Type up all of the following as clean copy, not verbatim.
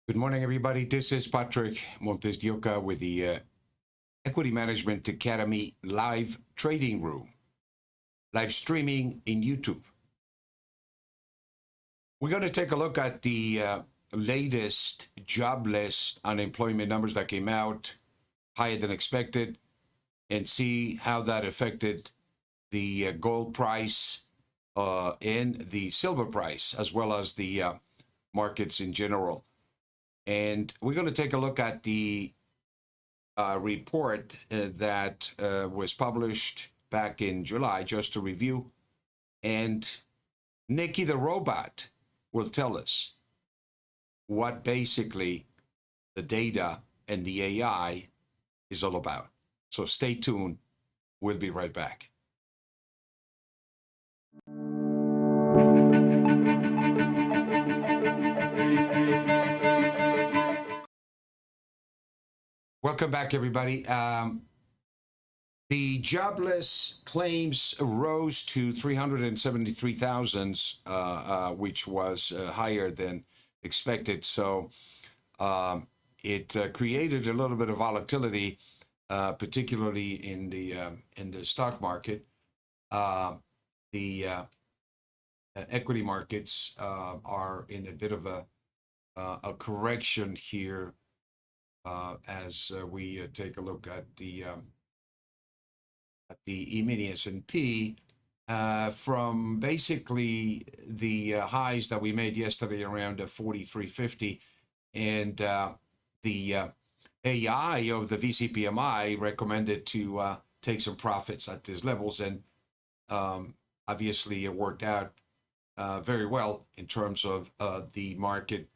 Good morning, everybody. This is Patrick MontesDeOca with the Equity Management Academy live trading room, live streaming in YouTube. We're going to take a look at the latest jobless unemployment numbers that came out, higher than expected, and see how that affected the gold price and the silver price, as well as the markets in general. And we're going to take a look at the report that was published back in July, just to review. And Nikki the robot will tell us what basically the data and the AI is all about. So stay tuned. We'll be right back. Welcome back, everybody. The jobless claims rose to 373,000, which was higher than expected. So it created a little bit of volatility, particularly in the stock market. The equity markets are in a bit of a correction here as we take a look at the E-mini S&P from basically the highs that we made yesterday around 43.50, and the AI of the VCPMI recommended to take some profits at these levels, and obviously it worked out very well in terms of the market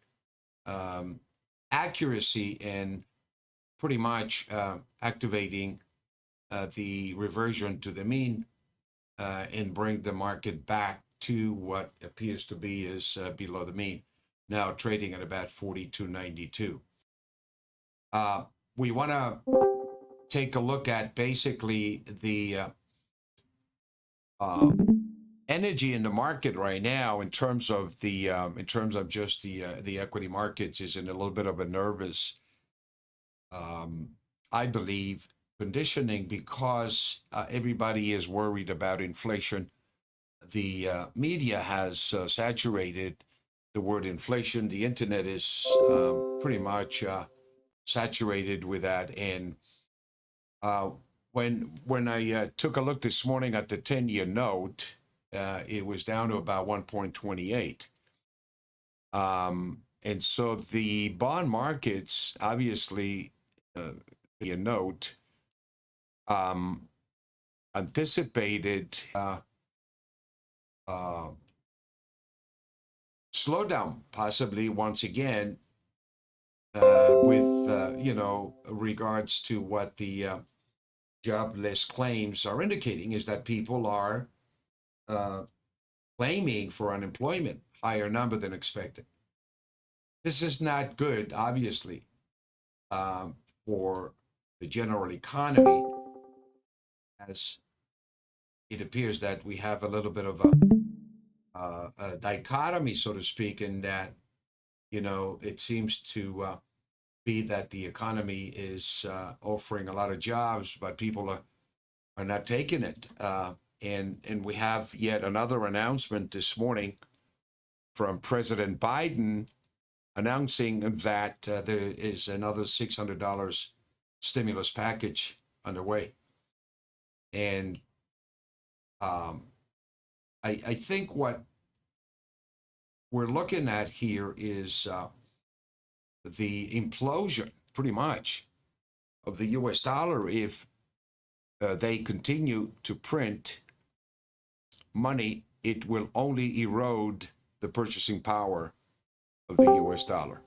accuracy and pretty much activating the reversion to the mean and bring the market back to what appears to be is below the mean, now trading at about 42.92. We want to take a look at basically the energy in the market right now in terms of just the equity markets is in a little bit of a nervous, I believe, conditioning, because everybody is worried about inflation. The media has saturated the word inflation. The internet is pretty much saturated with that. And when I took a look this morning at the 10-year note, it was down to about 1.28. And so the bond markets, obviously, a note, anticipated slowdown, possibly once again, with regards to what the jobless claims are indicating, is that people are claiming for unemployment, higher number than expected. This is not good, obviously, for the general economy, as it appears that we have a little bit of a dichotomy, so to speak, in that, it seems to be that the economy is offering a lot of jobs, but people are not taking it. And we have yet another announcement this morning from President Biden announcing that there is another $600 stimulus package underway. And I think what we're looking at here is the implosion, pretty much, of the US dollar if they continue to print money. It will only erode the purchasing power of the US dollar.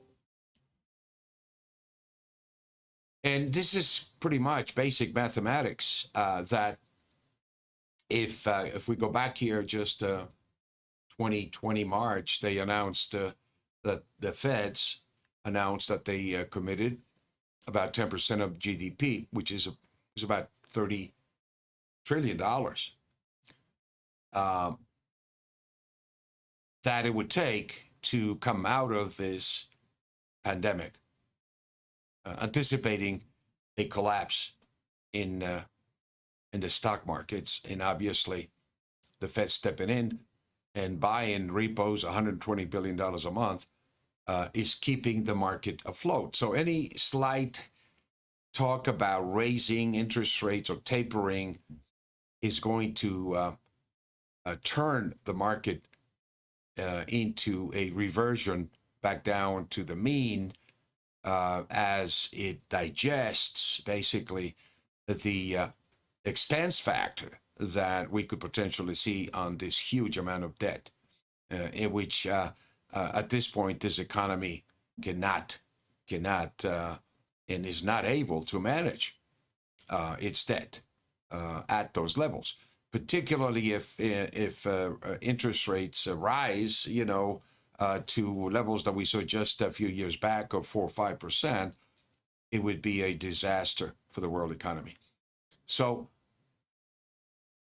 And this is pretty much basic mathematics, that if we go back here just 2020 March, they announced that the Feds announced that they committed about 10% of GDP, which is about $30 trillion, that it would take to come out of this pandemic, anticipating a collapse in the stock markets, and obviously the Fed stepping in and buying repos $120 billion a month is keeping the market afloat. So any slight talk about raising interest rates or tapering is going to turn the market into a reversion back down to the mean as it digests basically the expense factor that we could potentially see on this huge amount of debt, in which at this point this economy cannot and is not able to manage its debt at those levels, particularly if interest rates rise, to levels that we saw just a few years back of 4 or 5%, it would be a disaster for the world economy. So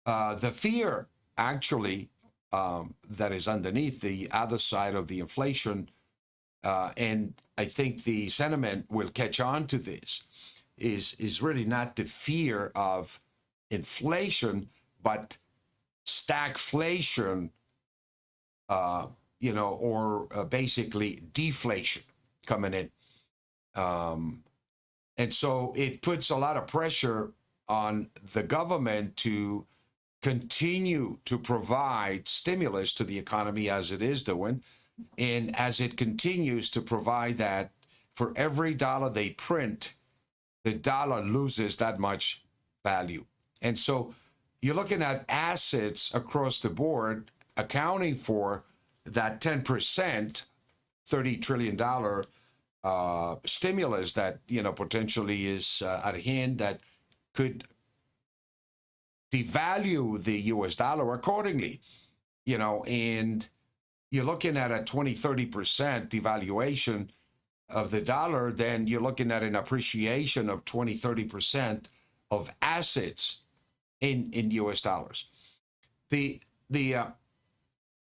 the fear actually that is underneath the other side of the inflation, and I think the sentiment will catch on to this, is really not the fear of inflation, but stagflation, or basically deflation coming in. And so it puts a lot of pressure on the government to continue to provide stimulus to the economy as it is doing. And as it continues to provide that, for every dollar they print, the dollar loses that much value. And so you're looking at assets across the board accounting for that 10%, $30 trillion stimulus that, potentially is at hand, that could devalue the US dollar accordingly, and you're looking at a 20-30% devaluation of the dollar, then you're looking at an appreciation of 20-30% of assets in US dollars. The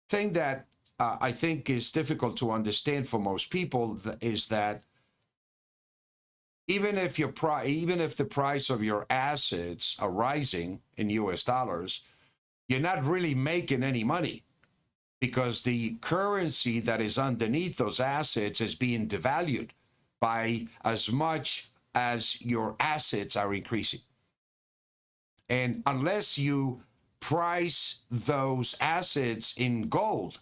thing that I think is difficult to understand for most people is that even if the price of your assets are rising in US dollars, you're not really making any money, because the currency that is underneath those assets is being devalued by as much as your assets are increasing. And unless you price those assets in gold,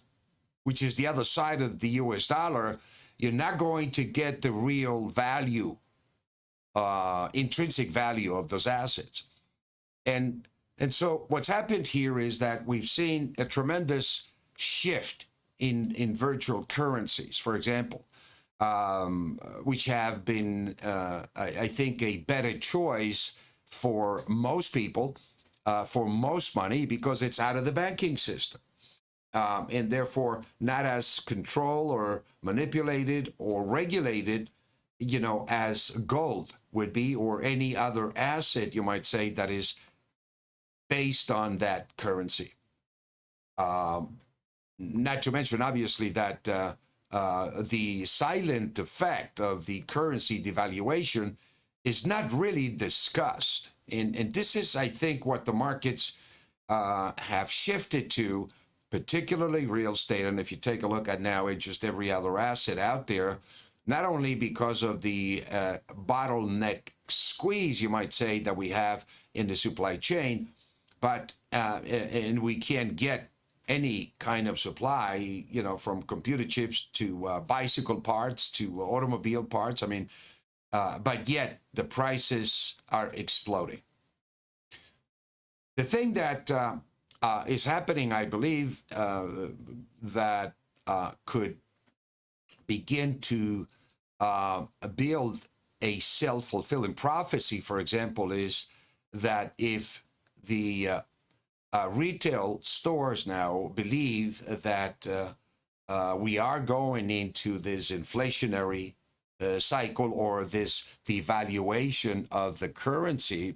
which is the other side of the US dollar, you're not going to get the real value, intrinsic value of those assets. And so what's happened here is that we've seen a tremendous shift in virtual currencies, for example, which have been, I think, a better choice for most people, for most money, because it's out of the banking system. And therefore not as controlled or manipulated or regulated, as gold would be, or any other asset, you might say, that is based on that currency. Not to mention, obviously, that the silent effect of the currency devaluation is not really discussed. And this is, I think, what the markets have shifted to, particularly real estate. And if you take a look at now just every other asset out there, not only because of the bottleneck squeeze, you might say, that we have in the supply chain, but and we can't get any kind of supply, from computer chips to bicycle parts to automobile parts. I mean, but yet the prices are exploding. The thing that is happening, I believe, that could begin to build a self-fulfilling prophecy, for example, is that if the retail stores now believe that we are going into this inflationary cycle, or this devaluation of the currency,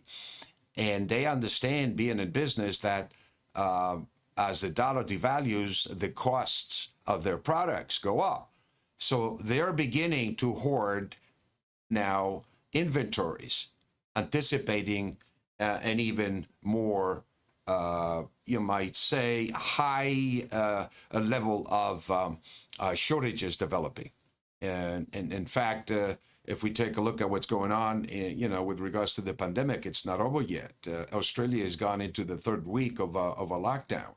and they understand, being in business, that as the dollar devalues, the costs of their products go up. So they're beginning to hoard now inventories, anticipating an even more, you might say, high a level of shortages developing. And in fact, if we take a look at what's going on, with regards to the pandemic, it's not over yet. Australia has gone into the third week of a lockdown,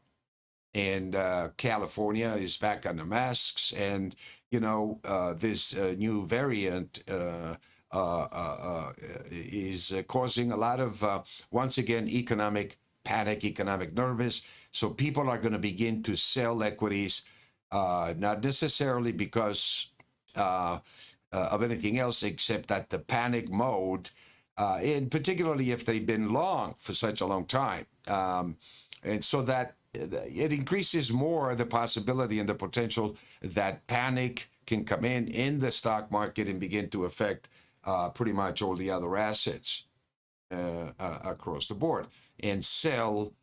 and California is back on the masks, and this new variant is causing a lot of once again economic panic, economic nervous. So people are going to begin to sell equities, not necessarily because of anything else, except that the panic mode, and particularly if they've been long for such a long time, and so that it increases more the possibility and the potential that panic can come in the stock market and begin to affect pretty much all the other assets across the board, and sell,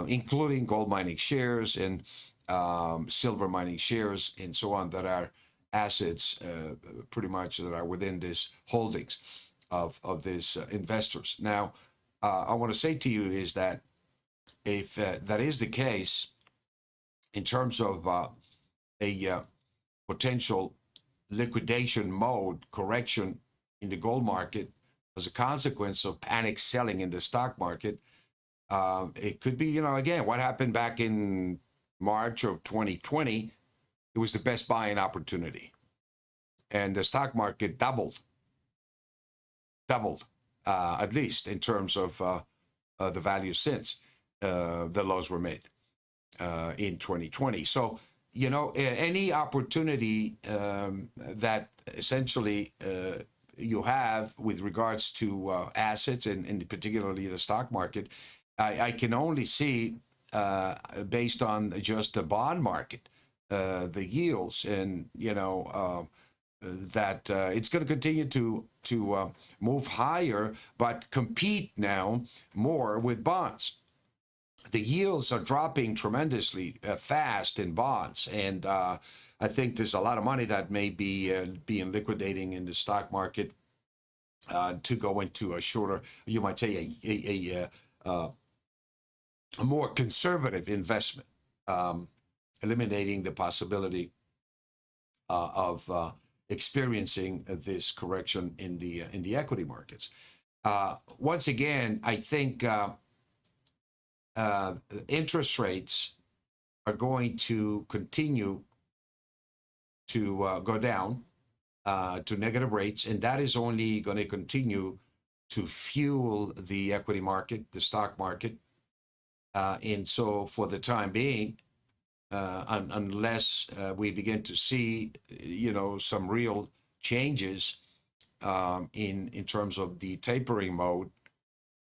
including gold mining shares and silver mining shares and so on, that are assets pretty much that are within this holdings of these investors. Now, I want to say to you is that if that is the case, in terms of a potential liquidation mode correction in the gold market as a consequence of panic selling in the stock market, it could be, again, what happened back in March of 2020. It was the best buying opportunity, and the stock market doubled, at least in terms of the value since the lows were made in 2020. So, any opportunity that essentially you have with regards to assets, and particularly the stock market, I can only see based on just the bond market, the yields, and that it's going to continue to move higher, but compete now more with bonds. The yields are dropping tremendously fast in bonds, and I think there's a lot of money that may be being liquidating in the stock market to go into a shorter, you might say, a more conservative investment, eliminating the possibility of experiencing this correction in the equity markets. Once again, I think interest rates are going to continue to go down to negative rates, and that is only going to continue to fuel the equity market, the stock market. And so for the time being, unless we begin to see, some real changes in terms of the tapering mode,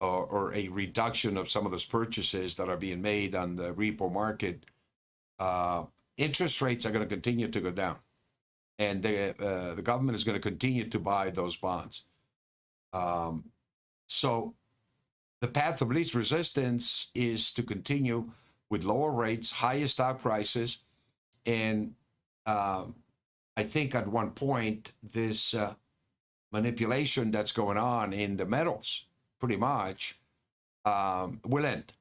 or a reduction of some of those purchases that are being made on the repo market, interest rates are going to continue to go down, and the government is going to continue to buy those bonds. So the path of least resistance is to continue with lower rates, higher stock prices, and I think at one point this manipulation that's going on in the metals pretty much will end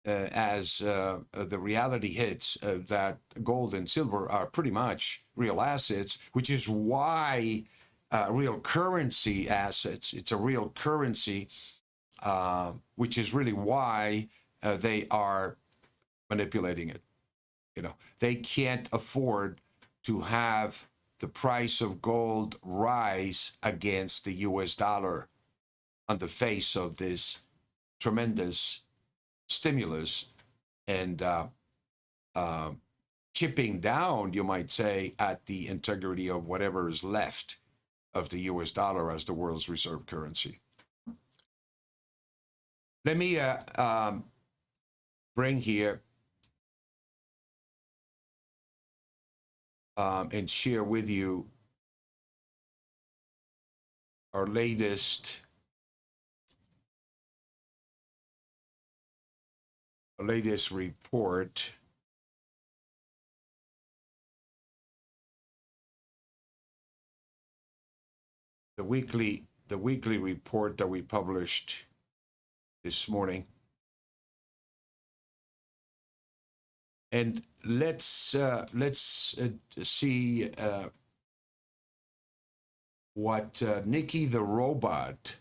as the reality hits that gold and silver are pretty much real assets, which is why real currency assets, it's a real currency, which is really why they are manipulating it. They can't afford to have the price of gold rise against the US dollar on the face of this tremendous stimulus and chipping down, you might say, at the integrity of whatever is left of the US dollar as the world's reserve currency. Let me bring here and share with you our latest report the weekly report that we published this morning. And let's see what Nikki the robot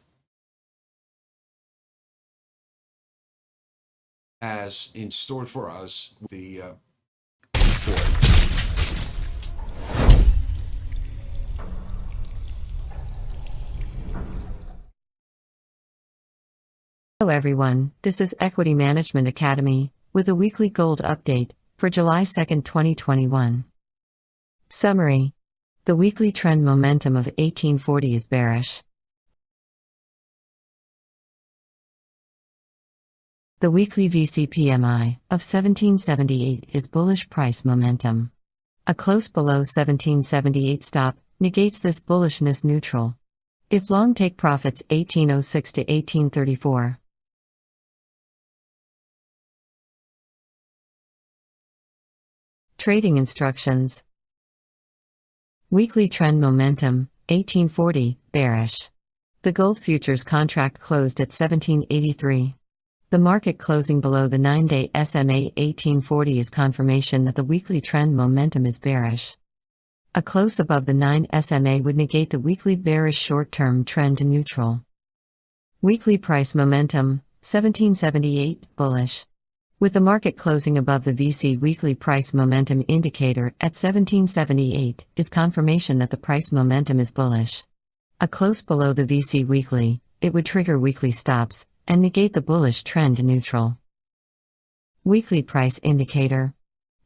has in store for us. The report. Hello everyone, this is Equity Management Academy with a weekly gold update for July 2nd, 2021. Summary. The weekly trend momentum of 1840 is bearish. The weekly VCPMI of 1778 is bullish price momentum. A close below 1778 stop negates this bullishness neutral. If long, take profits 1806 to 1834. Trading instructions. Weekly trend momentum, 1840, bearish. The gold futures contract closed at 1783. The market closing below the 9-day SMA 1840 is confirmation that the weekly trend momentum is bearish. A close above the 9 SMA would negate the weekly bearish short-term trend to neutral. Weekly price momentum, 1778, bullish. With the market closing above the VC weekly price momentum indicator at 1778 is confirmation that the price momentum is bullish. A close below the VC weekly, it would trigger weekly stops and negate the bullish trend to neutral. Weekly price indicator.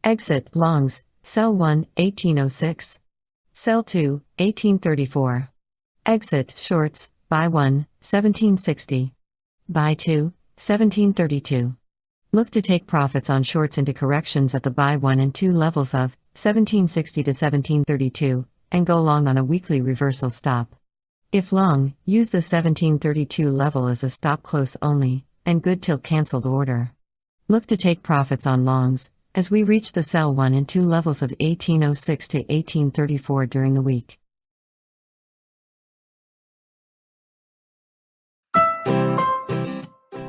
Exit longs, sell 1, 1806. Sell 2, 1834. Exit shorts, buy 1, 1760. Buy 2, 1732. Look to take profits on shorts into corrections at the buy 1 and 2 levels of 1760 to 1732, and go long on a weekly reversal stop. If long, use the 1732 level as a stop close only, and good till cancelled order. Look to take profits on longs, as we reach the sell 1 and 2 levels of 1806 to 1834 during the week.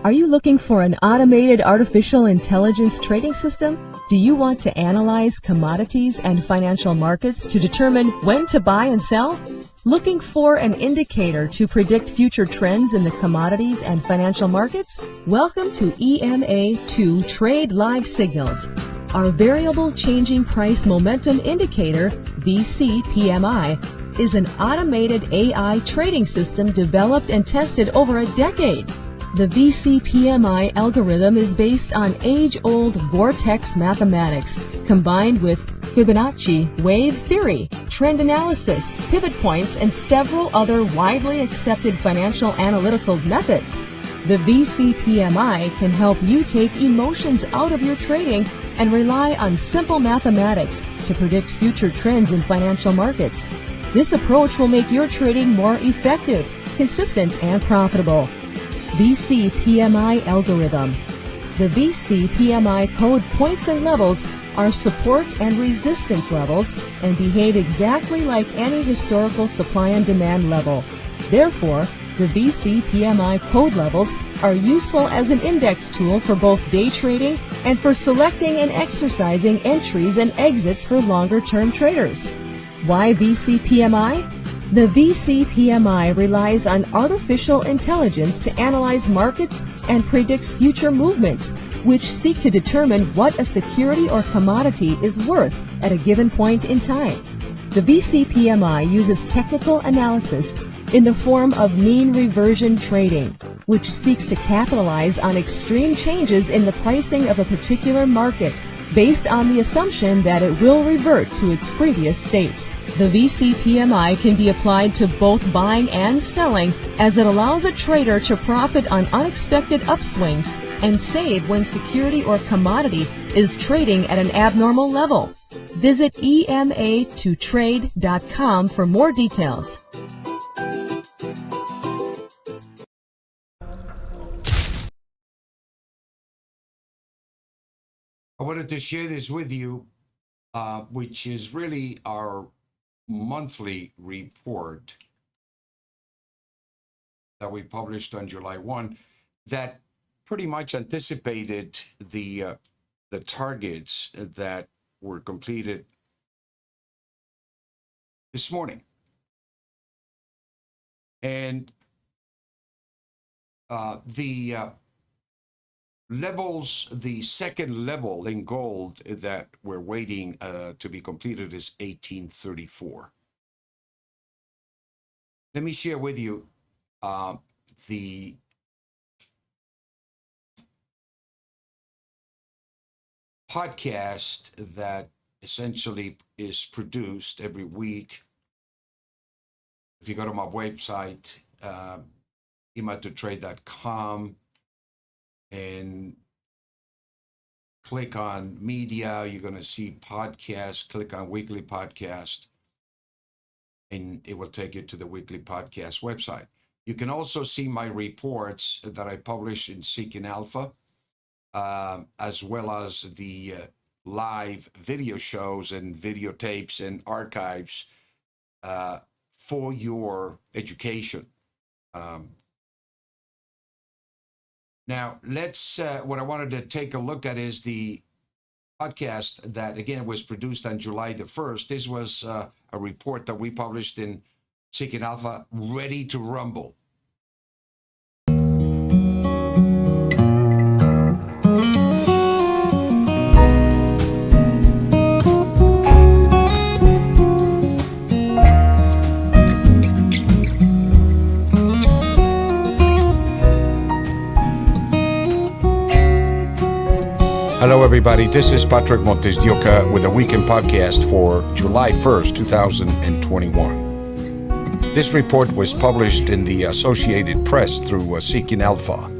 Are you looking for an automated artificial intelligence trading system? Do you want to analyze commodities and financial markets to determine when to buy and sell? Looking for an indicator to predict future trends in the commodities and financial markets? Welcome to EMA2 Trade Live Signals. Our Variable Changing Price Momentum Indicator, VCPMI, is an automated AI trading system developed and tested over a decade. The VCPMI algorithm is based on age-old vortex mathematics combined with Fibonacci wave theory, trend analysis, pivot points, and several other widely accepted financial analytical methods. The VCPMI can help you take emotions out of your trading and rely on simple mathematics to predict future trends in financial markets. This approach will make your trading more effective, consistent, and profitable. VCPMI algorithm. The VCPMI code points and levels are support and resistance levels and behave exactly like any historical supply and demand level. Therefore, the VCPMI code levels are useful as an index tool for both day trading and for selecting and exercising entries and exits for longer-term traders. Why VCPMI? The VCPMI relies on artificial intelligence to analyze markets and predicts future movements, which seek to determine what a security or commodity is worth at a given point in time. The VCPMI uses technical analysis in the form of mean reversion trading, which seeks to capitalize on extreme changes in the pricing of a particular market based on the assumption that it will revert to its previous state. The VCPMI can be applied to both buying and selling, as it allows a trader to profit on unexpected upswings and save when security or commodity is trading at an abnormal level. Visit EMA2trade.com for more details. I wanted to share this with you, which is really our monthly report that we published on July 1 that pretty much anticipated the targets that were completed this morning. And the levels, the second level in gold that we're waiting to be completed is 1834. Let me share with you the podcast that essentially is produced every week. If you go to my website, imatotrade.com, and click on media, you're going to see podcast. Click on weekly podcast, and it will take you to the weekly podcast website. You can also see my reports that I publish in Seeking Alpha, as well as the live video shows and videotapes and archives for your education. Now, let's, what I wanted to take a look at is the podcast that, again, was produced on July the 1st. This was a report that we published in Seeking Alpha, Ready to Rumble. Hello, everybody. This is Patrick MontesDeOca with a weekend podcast for July 1st, 2021. This report was published in the Associated Press through Seeking Alpha.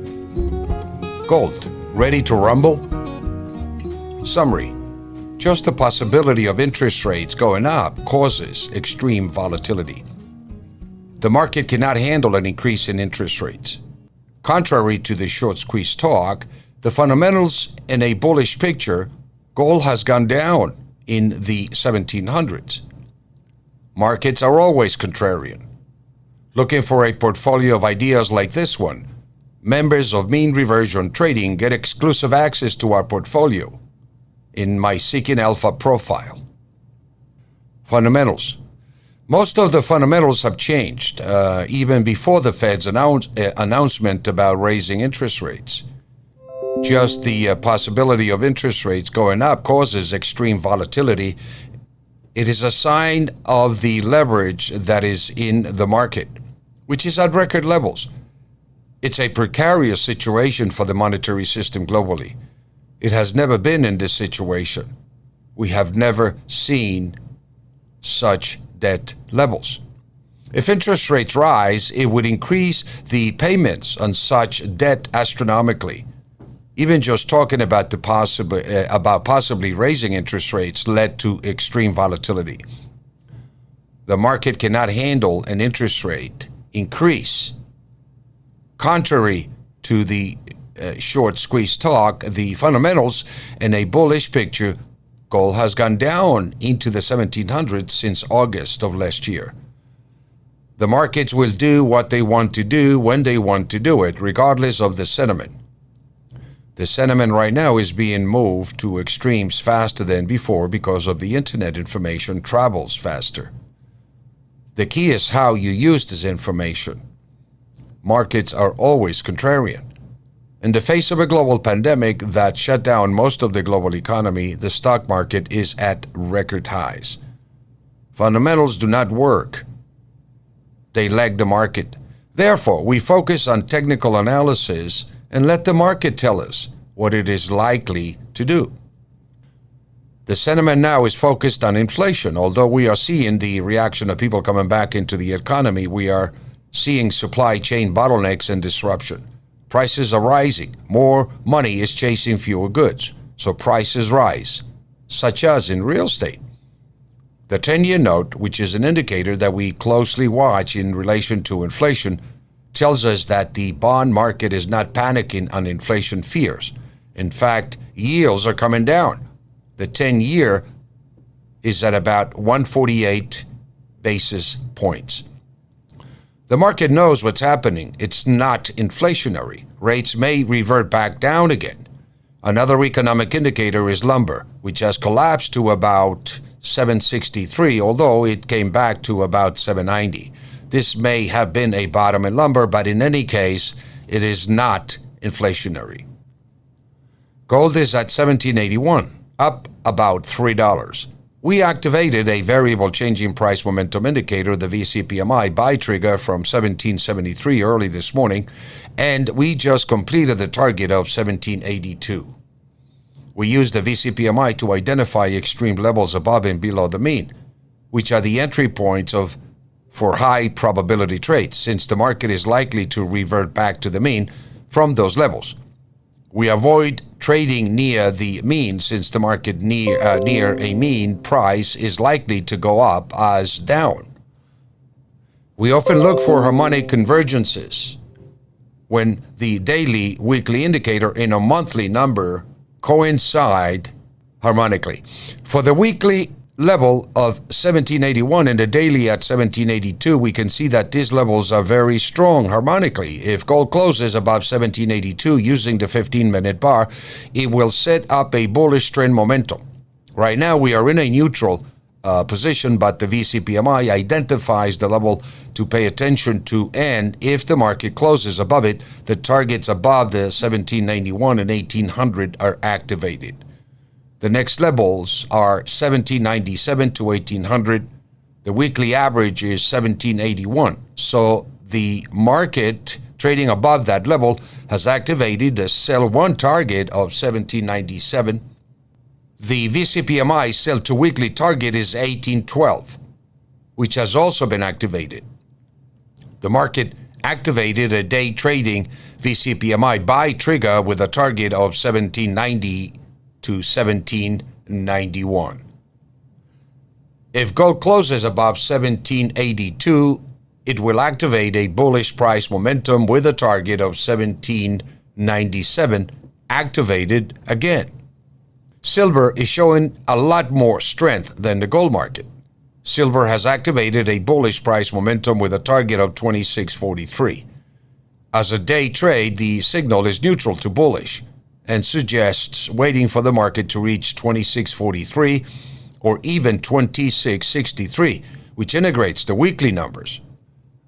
Gold, ready to rumble? Summary. Just the possibility of interest rates going up causes extreme volatility. The market cannot handle an increase in interest rates. Contrary to the short squeeze talk, the fundamentals in a bullish picture, gold has gone down in the 1700s. Markets are always contrarian. Looking for a portfolio of ideas like this one, members of Mean Reversion Trading get exclusive access to our portfolio in my Seeking Alpha profile. Fundamentals. Most of the fundamentals have changed, even before the Fed's announcement about raising interest rates. Just the possibility of interest rates going up causes extreme volatility. It is a sign of the leverage that is in the market, which is at record levels. It's a precarious situation for the monetary system globally. It has never been in this situation. We have never seen such debt levels. If interest rates rise, it would increase the payments on such debt astronomically. Even just talking about possibly raising interest rates led to extreme volatility. The market cannot handle an interest rate increase. Contrary to the short squeeze talk, the fundamentals in a bullish picture, gold has gone down into the 1700s since August of last year. The markets will do what they want to do when they want to do it, regardless of the sentiment. The sentiment right now is being moved to extremes faster than before because of the internet. Information travels faster. The key is how you use this information. Markets are always contrarian. In the face of a global pandemic that shut down most of the global economy, the stock market is at record highs. Fundamentals do not work. They lag the market. Therefore, we focus on technical analysis and let the market tell us what it is likely to do. The sentiment now is focused on inflation. Although we are seeing the reaction of people coming back into the economy, we are seeing supply chain bottlenecks and disruption. Prices are rising. More money is chasing fewer goods, so prices rise, such as in real estate. The 10-year note, which is an indicator that we closely watch in relation to inflation, tells us that the bond market is not panicking on inflation fears. In fact, yields are coming down. The 10-year is at about 148 basis points. The market knows what's happening. It's not inflationary. Rates may revert back down again. Another economic indicator is lumber, which has collapsed to about 763, although it came back to about 790. This may have been a bottom in lumber, but in any case, it is not inflationary. Gold is at 1781, up about $3. We activated a variable changing price momentum indicator, the VCPMI buy trigger, from 1773 early this morning, and we just completed the target of 1782. We used the VCPMI to identify extreme levels above and below the mean, which are the entry points for high probability trades, since the market is likely to revert back to the mean from those levels. We avoid trading near the mean, since the market near a mean price is likely to go up as down. We often look for harmonic convergences when the daily, weekly indicator and a monthly number coincide harmonically. For the weekly level of 1781 and the daily at 1782, we can see that these levels are very strong harmonically. If gold closes above 1782 using the 15-minute bar, it will set up a bullish trend momentum. Right now, we are in a neutral position, but the VCPMI identifies the level to pay attention to, and if the market closes above it, the targets above the 1791 and 1800 are activated. The next levels are 1797 to 1800. The weekly average is 1781. So the market trading above that level has activated the sell one target of 1797. The VCPMI sell to weekly target is 1812, which has also been activated. The market activated a day trading VCPMI buy trigger with a target of 1790 to 1791. If gold closes above 1782, it will activate a bullish price momentum with a target of 1797 activated again. Silver is showing a lot more strength than the gold market. Silver has activated a bullish price momentum with a target of 2643. As a day trade, the signal is neutral to bullish and suggests waiting for the market to reach 2643 or even 2663, which integrates the weekly numbers.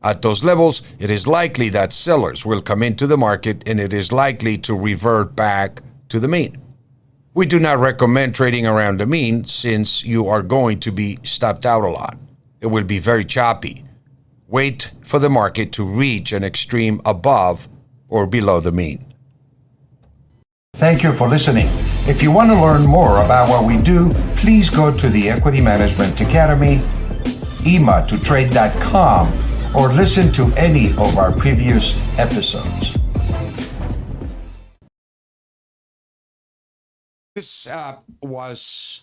At those levels, it is likely that sellers will come into the market and it is likely to revert back to the mean. We do not recommend trading around the mean, since you are going to be stopped out a lot. It will be very choppy. Wait for the market to reach an extreme above or below the mean. Thank you for listening. If you want to learn more about what we do, please go to the Equity Management Academy, EMA2trade.com, or listen to any of our previous episodes. This was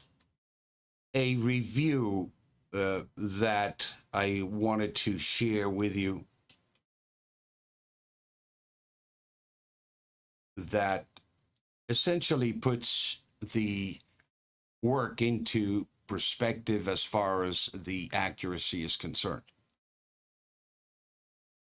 a review that I wanted to share with you that essentially puts the work into perspective as far as the accuracy is concerned.